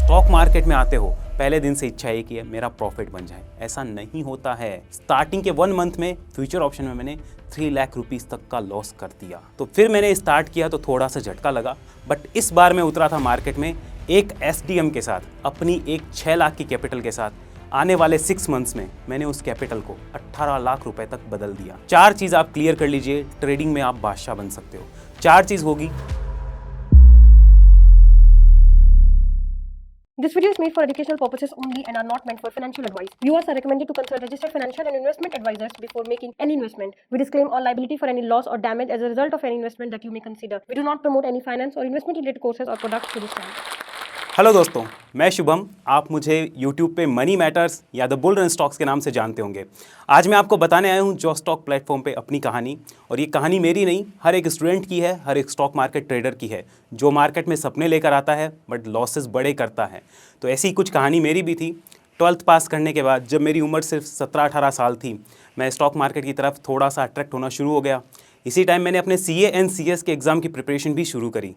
Stock market में आते हो, पहले दिन से इच्छा एक ही है, मेरा प्रॉफिट बन जाए। ऐसा नहीं होता है। स्टार्टिंग के 1 मंथ में फ्यूचर ऑप्शन में मैंने 3 लाख रुपीस तक का लॉस कर दिया। तो फिर मैंने स्टार्ट किया तो थोड़ा सा झटका लगा, बट इस बार मैं उतरा था मार्केट में एक एसडीएम के साथ, अपनी एक 6 लाख की कैपिटल के साथ। आने वाले 6 मंथ्स में मैंने उस कैपिटल को 18 लाख रुपए तक बदल दिया। 4 चीज़ आप क्लियर कर लीजिए, ट्रेडिंग में आप बादशाह बन सकते हो। 4 चीज़ होगी। This video is made for educational purposes only and are not meant for financial advice. Viewers are recommended to consult registered financial and investment advisors before making any investment. We disclaim all liability for any loss or damage as a result of any investment that you may consider. We do not promote any finance or investment related courses or products through this channel. Hello दोस्तों, मैं शुभम। आप मुझे YouTube पे money matters या the bull run stocks के नाम से जानते होंगे। आज मैं आपको बताने आया हूँ जो स्टॉक प्लेटफॉर्म पे अपनी कहानी, और ये कहानी मेरी नहीं, हर एक स्टूडेंट की है, हर एक स्टॉक मार्केट ट्रेडर की है जो मार्केट में सपने लेकर आता है बट लॉसेस बड़े करता है। तो ऐसी कुछ कहानी मेरी भी थी। 12th पास करने के बाद जब मेरी उम्र सिर्फ 17-18 साल थी, मैं स्टॉक मार्केट की तरफ थोड़ा सा अट्रैक्ट होना शुरू हो गया। इसी टाइम मैंने अपने CA and CS के एग्ज़ाम की प्रिपरेशन भी शुरू करी।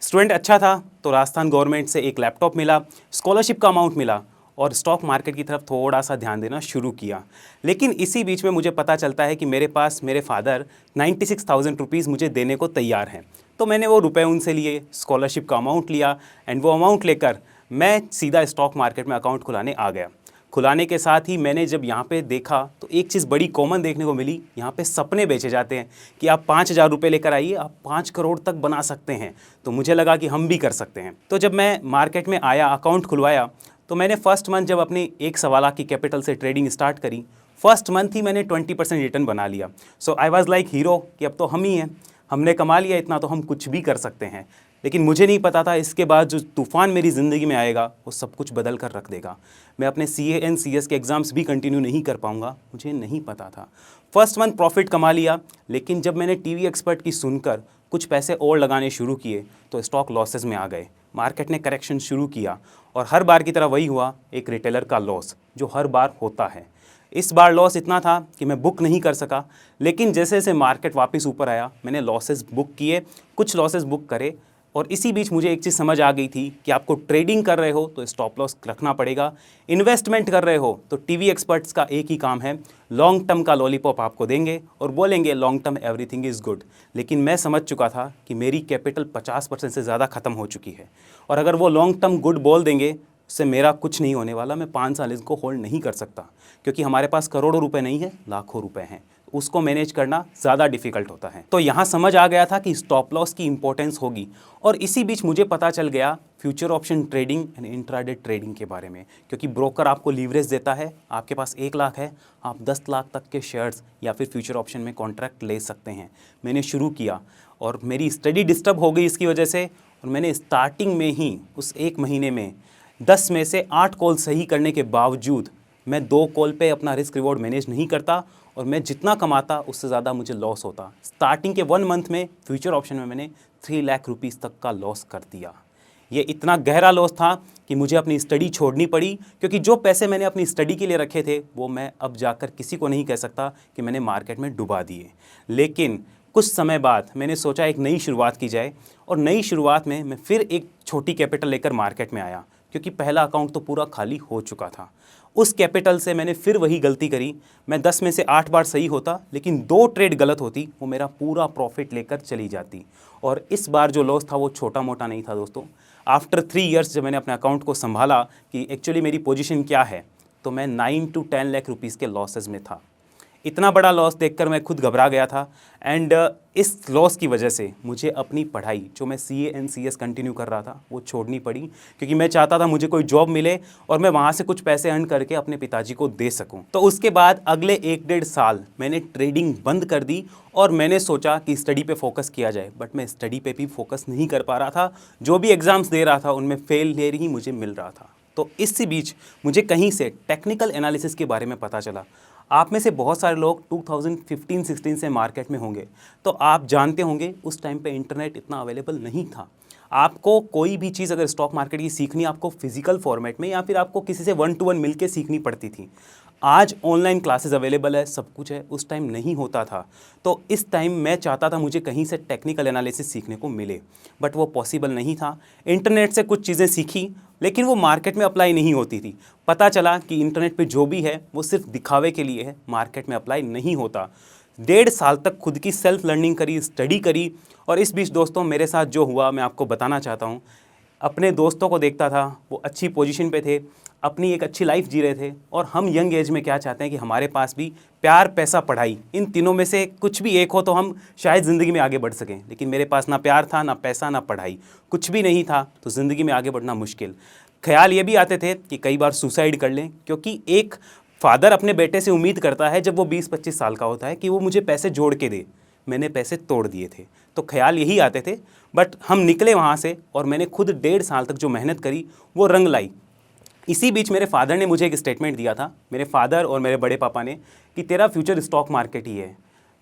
स्टूडेंट अच्छा था तो राजस्थान गवर्नमेंट से एक लैपटॉप मिला, स्कॉलरशिप का अमाउंट मिला और स्टॉक मार्केट की तरफ थोड़ा सा ध्यान देना शुरू किया। लेकिन इसी बीच में मुझे पता चलता है कि मेरे पास मेरे फादर 96,000 रुपीज़ मुझे देने को तैयार हैं। तो मैंने वो रुपए उनसे लिए, स्कॉलरशिप का अमाउंट लिया एंड वो अमाउंट लेकर मैं सीधा स्टॉक मार्केट में अकाउंट खुलाने आ गया। खुलाने के साथ ही मैंने जब यहाँ पे देखा तो एक चीज़ बड़ी कॉमन देखने को मिली। यहाँ पे सपने बेचे जाते हैं कि आप 5,000 रुपये लेकर आइए, आप 5 करोड़ तक बना सकते हैं। तो मुझे लगा कि हम भी कर सकते हैं। तो जब मैं मार्केट में आया, अकाउंट खुलवाया, तो मैंने फर्स्ट मंथ जब अपनी 1 लाख की कैपिटल से ट्रेडिंग स्टार्ट करी, फर्स्ट मंथ ही मैंने 20% रिटर्न बना लिया। सो आई वॉज लाइक हीरो कि अब तो हम ही हैं, हमने कमा लिया इतना तो हम कुछ भी कर सकते हैं। लेकिन मुझे नहीं पता था इसके बाद जो तूफ़ान मेरी ज़िंदगी में आएगा वो सब कुछ बदल कर रख देगा। मैं अपने CA and CS के एग्ज़ाम्स भी कंटिन्यू नहीं कर पाऊँगा, मुझे नहीं पता था। फर्स्ट मंथ प्रॉफिट कमा लिया, लेकिन जब मैंने TV एक्सपर्ट की सुनकर कुछ पैसे और लगाने शुरू किए तो स्टॉक लॉसेस में आ गए। मार्केट ने करेक्शन शुरू किया और हर बार की तरह वही हुआ, एक रिटेलर का लॉस जो हर बार होता है। इस बार लॉस इतना था कि मैं बुक नहीं कर सका, लेकिन जैसे जैसे मार्केट वापस ऊपर आया मैंने लॉसेस बुक किए, कुछ लॉसेस बुक करे। और इसी बीच मुझे एक चीज़ समझ आ गई थी कि आपको ट्रेडिंग कर रहे हो तो स्टॉप लॉस रखना पड़ेगा, इन्वेस्टमेंट कर रहे हो तो TV एक्सपर्ट्स का एक ही काम है, लॉन्ग टर्म का लॉलीपॉप आपको देंगे और बोलेंगे long term everything is good. लेकिन मैं समझ चुका था कि मेरी कैपिटल 50% से ज़्यादा ख़त्म हो चुकी है, और अगर वो लॉन्ग टर्म गुड बोल देंगे उससे मेरा कुछ नहीं होने वाला। मैं 5 साल इसको होल्ड नहीं कर सकता, क्योंकि हमारे पास करोड़ों रुपए नहीं है, लाखों रुपए हैं। उसको मैनेज करना ज़्यादा डिफ़िकल्ट होता है। तो यहाँ समझ आ गया था कि स्टॉप लॉस की इंपॉर्टेंस होगी। और इसी बीच मुझे पता चल गया future option trading and intraday trading के बारे में, क्योंकि ब्रोकर आपको लीवरेज देता है। आपके पास 1 लाख है, आप 10 लाख तक के शेयर्स या फिर फ्यूचर ऑप्शन में कॉन्ट्रैक्ट ले सकते हैं। मैंने शुरू किया और मेरी स्टडी डिस्टर्ब हो गई इसकी वजह से, और मैंने स्टार्टिंग में ही उस 1 महीने में 10 में से 8 कॉल सही करने के बावजूद मैं 2 कॉल पे अपना रिस्क रिवॉर्ड मैनेज नहीं करता, और मैं जितना कमाता उससे ज़्यादा मुझे लॉस होता। स्टार्टिंग के 1 मंथ में फ्यूचर ऑप्शन में मैंने 3 लाख रुपीज़ तक का लॉस कर दिया। ये इतना गहरा लॉस था कि मुझे अपनी स्टडी छोड़नी पड़ी, क्योंकि जो पैसे मैंने अपनी स्टडी के लिए रखे थे वो मैं अब जाकर किसी को नहीं कह सकता कि मैंने मार्केट में डुबा दिए। लेकिन कुछ समय बाद मैंने सोचा एक नई शुरुआत की जाए, और नई शुरुआत में मैं फिर एक छोटी कैपिटल लेकर मार्केट में आया, क्योंकि पहला अकाउंट तो पूरा खाली हो चुका था। उस कैपिटल से मैंने फिर वही गलती करी। मैं 10 में से 8 बार सही होता, लेकिन 2 ट्रेड गलत होती, वो मेरा पूरा प्रॉफिट लेकर चली जाती। और इस बार जो लॉस था वो छोटा मोटा नहीं था दोस्तों। आफ्टर 3 इयर्स जब मैंने अपने अकाउंट को संभाला कि एक्चुअली मेरी पोजीशन क्या है, तो मैं 9 to 10 लाख रुपीज़ के लॉसेस में था। इतना बड़ा लॉस देखकर मैं खुद घबरा गया था। एंड इस लॉस की वजह से मुझे अपनी पढ़ाई जो मैं CA and CS कंटिन्यू कर रहा था वो छोड़नी पड़ी, क्योंकि मैं चाहता था मुझे कोई जॉब मिले और मैं वहाँ से कुछ पैसे अर्न करके अपने पिताजी को दे सकूँ। तो उसके बाद अगले 1-1.5 साल मैंने ट्रेडिंग बंद कर दी, और मैंने सोचा कि स्टडी पे फोकस किया जाए, बट मैं स्टडी पे भी फोकस नहीं कर पा रहा था। जो भी एग्ज़ाम्स दे रहा था उनमें फेलियर ही मुझे मिल रहा था। तो इसी बीच मुझे कहीं से टेक्निकल एनालिसिस के बारे में पता चला। आप में से बहुत सारे लोग 2015-16 से मार्केट में होंगे, तो आप जानते होंगे उस टाइम पे इंटरनेट इतना अवेलेबल नहीं था। आपको कोई भी चीज़ अगर स्टॉक मार्केट की सीखनी, आपको फिजिकल फॉर्मेट में या फिर आपको किसी से 1-to-1 मिल के सीखनी पड़ती थी। आज ऑनलाइन क्लासेस अवेलेबल है, सब कुछ है, उस टाइम नहीं होता था। तो इस टाइम मैं चाहता था मुझे कहीं से टेक्निकल एनालिसिस सीखने को मिले, बट वो पॉसिबल नहीं था। इंटरनेट से कुछ चीज़ें सीखी, लेकिन वो मार्केट में अप्लाई नहीं होती थी। पता चला कि इंटरनेट पे जो भी है वो सिर्फ दिखावे के लिए है, मार्केट में अप्लाई नहीं होता। 1.5 साल तक खुद की सेल्फ लर्निंग करी, स्टडी करी, और इस बीच दोस्तों मेरे साथ जो हुआ मैं आपको बताना चाहता हूँ। अपने दोस्तों को देखता था, वो अच्छी पोजीशन पे थे, अपनी एक अच्छी लाइफ जी रहे थे, और हम यंग एज में क्या चाहते हैं कि हमारे पास भी प्यार, पैसा, पढ़ाई, इन तीनों में से कुछ भी एक हो तो हम शायद ज़िंदगी में आगे बढ़ सकें। लेकिन मेरे पास ना प्यार था, ना पैसा, ना पढ़ाई, कुछ भी नहीं था, तो ज़िंदगी में आगे बढ़ना मुश्किल। ख्याल ये भी आते थे कि कई बार सुसाइड कर लें, क्योंकि एक फादर अपने बेटे से उम्मीद करता है जब वो 20-25 साल का होता है कि वो मुझे पैसे जोड़ के दे। मैंने पैसे तोड़ दिए थे, तो ख्याल यही आते थे। बट हम निकले वहाँ से, और मैंने खुद 1.5 साल तक जो मेहनत करी वो रंग लाई। इसी बीच मेरे फादर ने मुझे एक स्टेटमेंट दिया था, मेरे फादर और मेरे बड़े पापा ने, कि तेरा फ्यूचर स्टॉक मार्केट ही है।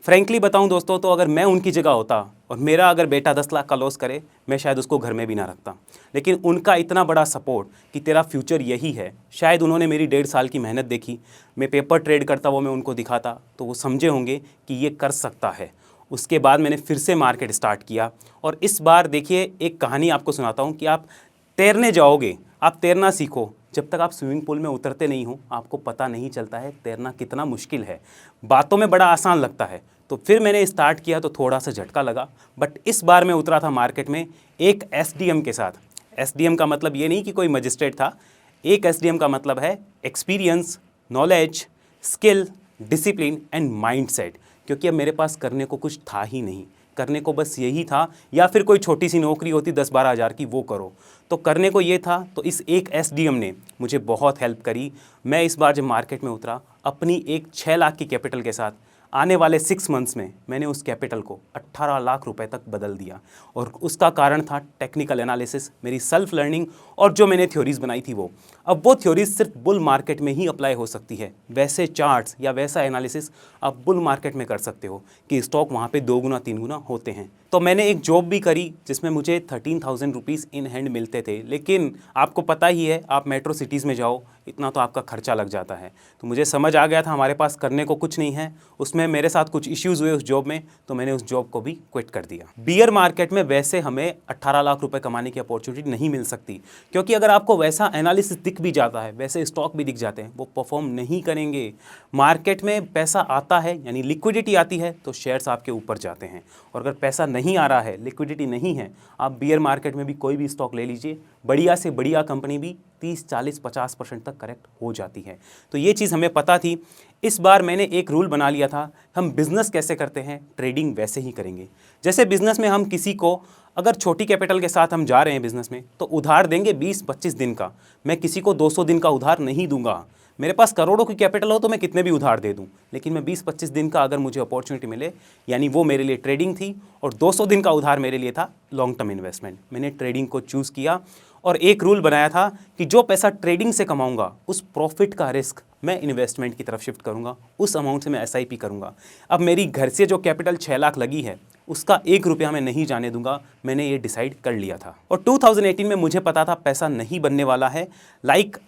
फ्रैंकली बताऊं दोस्तों, तो अगर मैं उनकी जगह होता और मेरा अगर बेटा 10 लाख का लॉस करे, मैं शायद उसको घर में भी ना रखता। लेकिन उनका इतना बड़ा सपोर्ट कि तेरा फ्यूचर यही है, शायद उन्होंने मेरी 1.5 साल की मेहनत देखी। मैं पेपर ट्रेड करता, वो मैं उनको दिखाता, तो वो समझे होंगे कि ये कर सकता है। उसके बाद मैंने फिर से मार्केट स्टार्ट किया, और इस बार देखिए एक कहानी आपको सुनाता हूँ कि आप तैरने जाओगे, आप तैरना सीखो, जब तक आप स्विमिंग पूल में उतरते नहीं हो आपको पता नहीं चलता है तैरना कितना मुश्किल है। बातों में बड़ा आसान लगता है। तो फिर मैंने स्टार्ट किया तो थोड़ा सा झटका लगा, बट इस बार मैं उतरा था मार्केट में एक एसडीएम के साथ। एसडीएम का मतलब ये नहीं कि कोई मजिस्ट्रेट था, एक एसडीएम का मतलब है experience, knowledge, skill, discipline and mindset. क्योंकि अब मेरे पास करने को कुछ था ही नहीं, करने को बस यही था, या फिर कोई छोटी सी नौकरी होती 10-12 हज़ार की, वो करो। तो करने को ये था। तो इस एक एसडीएम ने मुझे बहुत हेल्प करी। मैं इस बार जब मार्केट में उतरा अपनी एक 6 लाख की कैपिटल के साथ, आने वाले 6 मंथ्स में मैंने उस कैपिटल को 18 लाख रुपए तक बदल दिया। और उसका कारण था टेक्निकल एनालिसिस, मेरी सेल्फ लर्निंग, और जो मैंने थ्योरीज बनाई थी वो। अब वो थ्योरीज सिर्फ बुल मार्केट में ही अप्लाई हो सकती है। वैसे चार्ट्स या वैसा एनालिसिस आप बुल मार्केट में कर सकते हो कि स्टॉक वहाँ पे 2 गुना 3 गुना होते हैं। तो मैंने एक जॉब भी करी जिसमें मुझे 13,000 रुपीज़ इन हैंड मिलते थे। लेकिन आपको पता ही है, आप मेट्रो सिटीज़ में जाओ, इतना तो आपका खर्चा लग जाता है। तो मुझे समझ आ गया था हमारे पास करने को कुछ नहीं है। उसमें मेरे साथ कुछ इश्यूज़ हुए उस जॉब में, तो मैंने उस जॉब को भी क्विट कर दिया। बियर मार्केट में वैसे हमें 18 लाख रुपए कमाने की अपॉर्चुनिटी नहीं मिल सकती, क्योंकि अगर आपको वैसा एनालिसिस दिख भी जाता है, वैसे स्टॉक भी दिख जाते हैं, वो परफॉर्म नहीं करेंगे। मार्केट में पैसा आता है यानी लिक्विडिटी आती है तो शेयर्स आपके ऊपर जाते हैं, और अगर पैसा नहीं आ रहा है, लिक्विडिटी नहीं है, आप बियर मार्केट में भी कोई भी स्टॉक ले लीजिए, बढ़िया से बढ़िया कंपनी भी 30-40-50% तक करेक्ट हो जाती है। तो ये चीज़ हमें पता थी। इस बार मैंने एक रूल बना लिया था, हम बिज़नेस कैसे करते हैं ट्रेडिंग वैसे ही करेंगे। जैसे बिज़नेस में हम किसी को अगर छोटी कैपिटल के साथ हम जा रहे हैं बिज़नेस में, तो उधार देंगे 20-25 दिन का। मैं किसी को 200 दिन का उधार नहीं दूंगा। मेरे पास करोड़ों की कैपिटल हो तो मैं कितने भी उधार दे दूं, लेकिन मैं 20-25 दिन का अगर मुझे अपॉर्चुनिटी मिले, यानी वो मेरे लिए ट्रेडिंग थी, और 200 दिन का उधार मेरे लिए था लॉन्ग टर्म इन्वेस्टमेंट। मैंने ट्रेडिंग को चूज़ किया, और एक रूल बनाया था कि जो पैसा ट्रेडिंग से कमाऊंगा उस प्रॉफिट का रिस्क मैं इन्वेस्टमेंट की तरफ शिफ्ट करूंगा, उस अमाउंट से मैं एसआईपी करूंगा। अब मेरी घर से जो कैपिटल 6 लाख लगी है, उसका 1 रुपया मैं नहीं जाने दूंगा, मैंने ये डिसाइड कर लिया था। और 2018 में मुझे पता था पैसा नहीं बनने वाला है।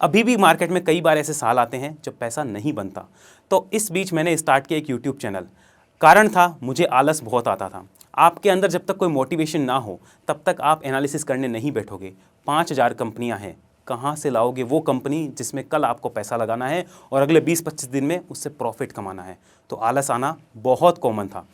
अभी भी मार्केट में कई बार ऐसे साल आते हैं जब पैसा नहीं बनता। तो इस बीच मैंने स्टार्ट किया एक यूट्यूब चैनल। कारण था, मुझे आलस बहुत आता था। आपके अंदर जब तक कोई मोटिवेशन ना हो तब तक आप एनालिसिस करने नहीं बैठोगे। 5,000 कंपनियां हैं, कहाँ से लाओगे वो कंपनी जिसमें कल आपको पैसा लगाना है और अगले 20-25 दिन में उससे प्रॉफिट कमाना है? तो आलस आना बहुत कॉमन था।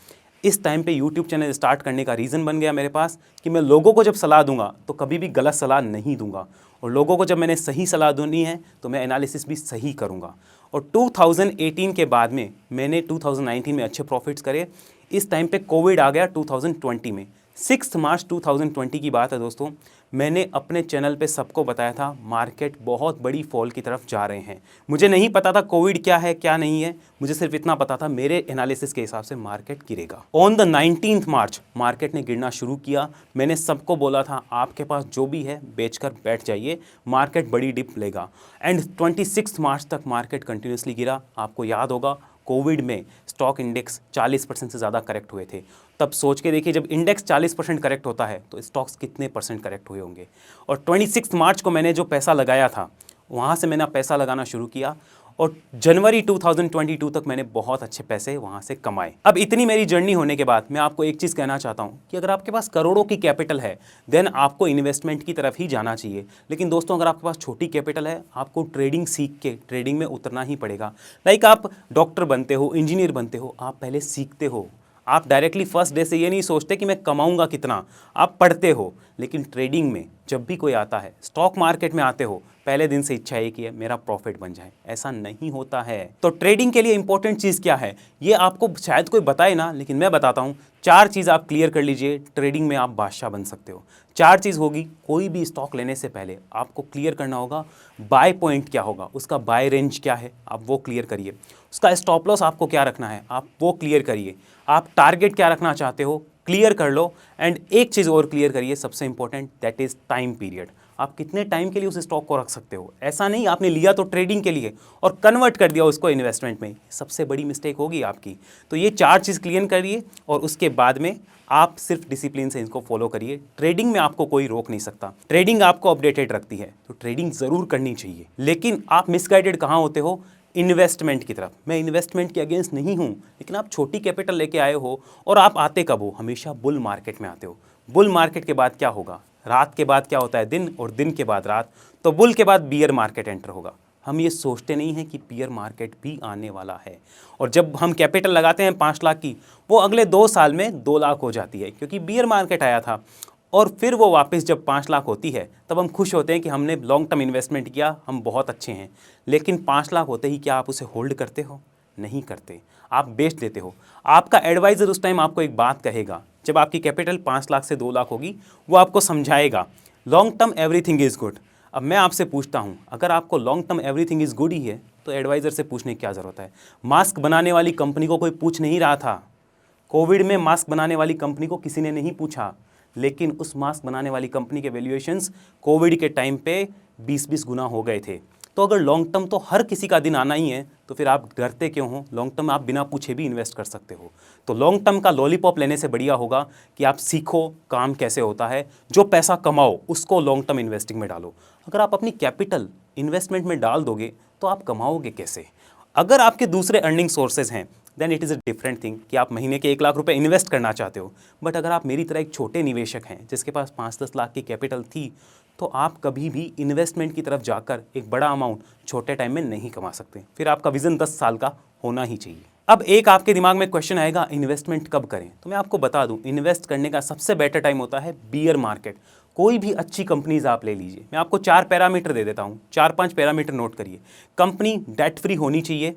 इस टाइम पे YouTube चैनल स्टार्ट करने का रीज़न बन गया मेरे पास कि मैं लोगों को जब सलाह दूंगा तो कभी भी गलत सलाह नहीं दूंगा, और लोगों को जब मैंने सही सलाह देनी है तो मैं एनालिसिस भी सही करूंगा। और 2018 के बाद में मैंने 2019 में अच्छे प्रॉफिट्स करे। इस टाइम पे कोविड आ गया 2020 में। 6 मार्च 2020 की बात है दोस्तों। मैंने अपने चैनल पे सबको बताया था मार्केट बहुत बड़ी फॉल की तरफ जा रहे हैं। मुझे नहीं पता था कोविड क्या है क्या नहीं है, मुझे सिर्फ इतना पता था मेरे एनालिसिस के हिसाब से मार्केट गिरेगा। On the 19th March market ने गिरना शुरू किया। मैंने सबको बोला था आपके पास जो भी है बेचकर बैठ जाइए, मार्केट बड़ी डिप लेगा। एंड 26 मार्च तक मार्केट कंटिन्यूसली गिरा। आपको याद होगा कोविड में स्टॉक इंडेक्स 40% से ज़्यादा करेक्ट हुए थे। तब सोच के देखिए, जब इंडेक्स 40% करेक्ट होता है तो स्टॉक्स कितने परसेंट करेक्ट हुए होंगे। और 26 मार्च को मैंने जो पैसा लगाया था वहाँ से मैंने पैसा लगाना शुरू किया, और जनवरी 2022 तक मैंने बहुत अच्छे पैसे वहाँ से कमाए। अब इतनी मेरी जर्नी होने के बाद मैं आपको एक चीज़ कहना चाहता हूँ कि अगर आपके पास करोड़ों की कैपिटल है देन आपको इन्वेस्टमेंट की तरफ ही जाना चाहिए। लेकिन दोस्तों, अगर आपके पास छोटी कैपिटल है, आपको ट्रेडिंग सीख के ट्रेडिंग में उतरना ही पड़ेगा। लाइक आप डॉक्टर बनते हो, इंजीनियर बनते हो, आप पहले सीखते हो। आप डायरेक्टली फर्स्ट डे से ये नहीं सोचते कि मैं कमाऊंगा कितना, आप पढ़ते हो। लेकिन ट्रेडिंग में जब भी कोई आता है, स्टॉक मार्केट में आते हो, पहले दिन से इच्छा है कि मेरा प्रॉफिट बन जाए, ऐसा नहीं होता है। तो ट्रेडिंग के लिए इंपॉर्टेंट चीज़ क्या है, ये आपको शायद कोई बताए ना, लेकिन मैं बताता हूँ। 4 चीज़ आप क्लियर कर लीजिए, ट्रेडिंग में आप बादशाह बन सकते हो। 4 चीज़ होगी। कोई भी स्टॉक लेने से पहले आपको क्लियर करना होगा बाय पॉइंट क्या होगा, उसका बाय रेंज क्या है, आप वो क्लियर करिए। उसका स्टॉप लॉस आपको क्या रखना है, आप वो क्लियर करिए। आप टारगेट क्या रखना चाहते हो, क्लियर कर लो। एंड एक चीज़ और क्लियर करिए, सबसे important, that is time period. आप कितने टाइम के लिए उस स्टॉक को रख सकते हो। ऐसा नहीं आपने लिया तो ट्रेडिंग के लिए और कन्वर्ट कर दिया उसको इन्वेस्टमेंट में, सबसे बड़ी मिस्टेक होगी आपकी। तो ये 4 चीज़ क्लियर करिए और उसके बाद में आप सिर्फ डिसिप्लिन से इनको फॉलो करिए। ट्रेडिंग में आपको कोई रोक नहीं सकता, ट्रेडिंग आपको अपडेटेड रखती है, तो ट्रेडिंग ज़रूर करनी चाहिए। लेकिन आप मिसगाइडेड कहाँ होते हो, इन्वेस्टमेंट की तरफ। मैं इन्वेस्टमेंट के अगेंस्ट नहीं हूँ, लेकिन आप छोटी कैपिटल लेके आए हो और आप आते कब हो, हमेशा बुल मार्केट में आते हो। बुल मार्केट के बाद क्या होगा, रात के बाद क्या होता है, दिन, और दिन के बाद रात। तो बुल के बाद बियर मार्केट एंटर होगा। हम ये सोचते नहीं हैं कि बियर मार्केट भी आने वाला है। और जब हम कैपिटल लगाते हैं 5 लाख की, वो अगले 2 साल में 2 लाख हो जाती है, क्योंकि बियर मार्केट आया था। और फिर वो वापस जब 5 लाख होती है, तब हम खुश होते हैं कि हमने लॉन्ग टर्म इन्वेस्टमेंट किया, हम बहुत अच्छे हैं। लेकिन 5 लाख होते ही क्या आप उसे होल्ड करते हो? नहीं करते, आप बेच देते हो। आपका एडवाइज़र उस टाइम आपको एक बात कहेगा, जब आपकी कैपिटल 5 लाख से 2 लाख होगी, वो आपको समझाएगा long term everything is good. अब मैं आपसे पूछता हूँ, अगर आपको long term everything is good ही है, तो एडवाइज़र से पूछने की क्या ज़रूरत है। मास्क बनाने वाली कंपनी को कोई पूछ नहीं रहा था। कोविड में मास्क बनाने वाली कंपनी को किसी ने नहीं पूछा, लेकिन उस मास्क बनाने वाली कंपनी के वैल्यूएशंस कोविड के टाइम पे 20-20 गुना हो गए थे। तो अगर लॉन्ग टर्म तो हर किसी का दिन आना ही है, तो फिर आप डरते क्यों हो? लॉन्ग टर्म आप बिना पूछे भी इन्वेस्ट कर सकते हो। तो लॉन्ग टर्म का लॉलीपॉप लेने से बढ़िया होगा कि आप सीखो काम कैसे होता है, जो पैसा कमाओ उसको लॉन्ग टर्म इन्वेस्टिंग में डालो। अगर आप अपनी कैपिटल इन्वेस्टमेंट में डाल दोगे तो आप कमाओगे कैसे? अगर आपके दूसरे अर्निंग सोर्सेज हैं, then it is a different thing कि आप महीने के 1 लाख रुपए इन्वेस्ट करना चाहते हो। बट अगर आप मेरी तरह एक छोटे निवेशक हैं जिसके पास 5-10 लाख की कैपिटल थी, तो आप कभी भी इन्वेस्टमेंट की तरफ जाकर एक बड़ा अमाउंट छोटे टाइम में नहीं कमा सकते। फिर आपका विजन 10 साल का होना ही चाहिए। अब एक आपके दिमाग में क्वेश्चन आएगा, इन्वेस्टमेंट कब करें? तो मैं आपको बता दूं, इन्वेस्ट करने का सबसे बेटर टाइम होता है बियर मार्केट। कोई भी अच्छी कंपनीज आप ले लीजिए, मैं आपको 4 पैरामीटर दे देता हूँ, 4-5 पैरामीटर नोट करिए। कंपनी डेट फ्री होनी चाहिए,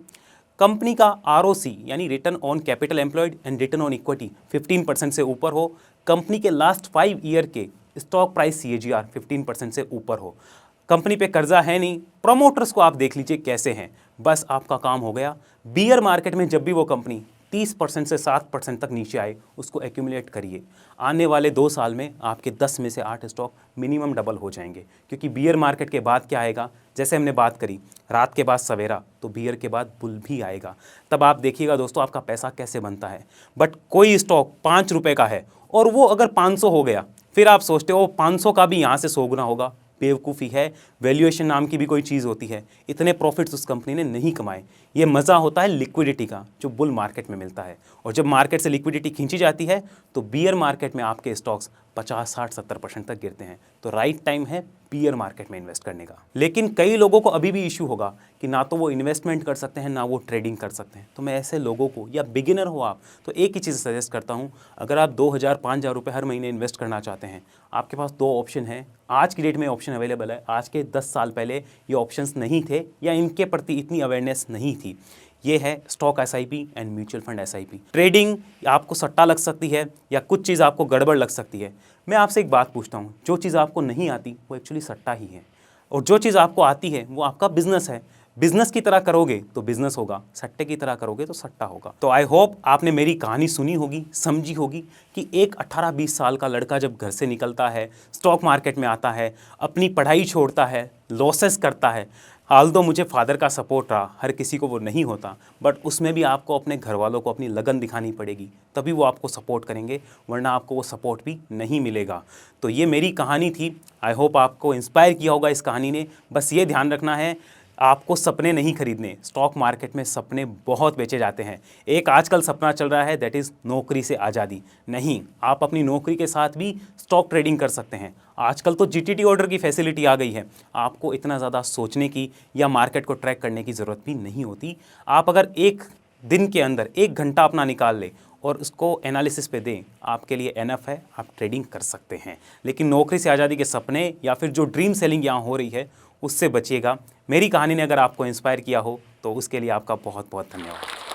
कंपनी का ROC यानी return on capital employed and return on equity 15% से ऊपर हो, कंपनी के लास्ट 5 ईयर के स्टॉक प्राइस CAGR 15% से ऊपर हो, कंपनी पे कर्जा है नहीं, प्रमोटर्स को आप देख लीजिए कैसे हैं, बस आपका काम हो गया। बियर मार्केट में जब भी वो कंपनी 30% से 7% तक नीचे आए, उसको एक्यूमुलेट करिए। आने वाले 2 साल में आपके 10 में से 8 स्टॉक मिनिमम डबल हो जाएंगे, क्योंकि बियर मार्केट के बाद क्या आएगा, जैसे हमने बात करी रात के बाद सवेरा, तो बियर के बाद बुल भी आएगा। तब आप देखिएगा दोस्तों आपका पैसा कैसे बनता है। बट कोई स्टॉक 5 रुपये का है और वो अगर 500 हो गया, फिर आप सोचते हो 500 का भी यहाँ से 100 गुना होगा, बेवकूफ़ी है। वैल्यूएशन नाम की भी कोई चीज़ होती है, इतने प्रॉफिट्स उस कंपनी ने नहीं कमाए। ये मज़ा होता है लिक्विडिटी का, जो बुल मार्केट में मिलता है। और जब मार्केट से लिक्विडिटी खींची जाती है, तो बियर मार्केट में आपके स्टॉक्स 50-60-70% तक गिरते हैं। तो राइट टाइम है बियर मार्केट में इन्वेस्ट करने का। लेकिन कई लोगों को अभी भी इशू होगा कि ना तो वो इन्वेस्टमेंट कर सकते हैं, ना वो ट्रेडिंग कर सकते हैं। तो मैं ऐसे लोगों को, या बिगिनर हो आप, तो एक ही चीज़ सजेस्ट करता हूँ, अगर आप 2,000-5,000 रुपये हर महीने इन्वेस्ट करना चाहते हैं, आपके पास 2 ऑप्शन हैं। आज की डेट में ऑप्शन अवेलेबल है, आज के 10 साल पहले ये ऑप्शंस नहीं थे, या इनके प्रति इतनी अवेयरनेस नहीं थी। ये है stock SIP and mutual fund SIP। Trading आपको सट्टा लग सकती है, या कुछ चीज़ आपको गड़बड़ लग सकती है। मैं आपसे एक बात पूछता हूँ, जो चीज़ आपको नहीं आती वो एक्चुअली सट्टा ही है, और जो चीज़ आपको आती है वो आपका बिजनेस है। बिजनेस की तरह करोगे तो बिजनेस होगा, सट्टे की तरह करोगे तो सट्टा होगा। तो आई होप आपने मेरी कहानी सुनी होगी, समझी होगी कि एक 18-20 साल का लड़का जब घर से निकलता है, स्टॉक मार्केट में आता है, अपनी पढ़ाई छोड़ता है, लॉसेस करता है। हाल तो मुझे फादर का सपोर्ट रहा, हर किसी को वो नहीं होता, बट उसमें भी आपको अपने घर वालों को अपनी लगन दिखानी पड़ेगी, तभी वो आपको सपोर्ट करेंगे, वरना आपको वो सपोर्ट भी नहीं मिलेगा। तो ये मेरी कहानी थी। आई होप आपको इंस्पायर किया होगा इस कहानी ने। बस ये ध्यान रखना है, आपको सपने नहीं खरीदने। स्टॉक मार्केट में सपने बहुत बेचे जाते हैं। एक आजकल सपना चल रहा है, दैट इज़ नौकरी से आज़ादी। नहीं, आप अपनी नौकरी के साथ भी स्टॉक ट्रेडिंग कर सकते हैं। आजकल तो जीटीटी ऑर्डर की फैसिलिटी आ गई है। आपको इतना ज़्यादा सोचने की या मार्केट को ट्रैक करने की ज़रूरत भी नहीं होती। आप अगर एक दिन के अंदर 1 घंटा अपना निकाल ले और उसको एनालिसिस पे दें, आपके लिए एनफ है, आप ट्रेडिंग कर सकते हैं। लेकिन नौकरी से आज़ादी के सपने या फिर जो ड्रीम सेलिंग यहाँ हो रही है, उससे बचिएगा। मेरी कहानी ने अगर आपको इंस्पायर किया हो तो उसके लिए आपका बहुत बहुत धन्यवाद।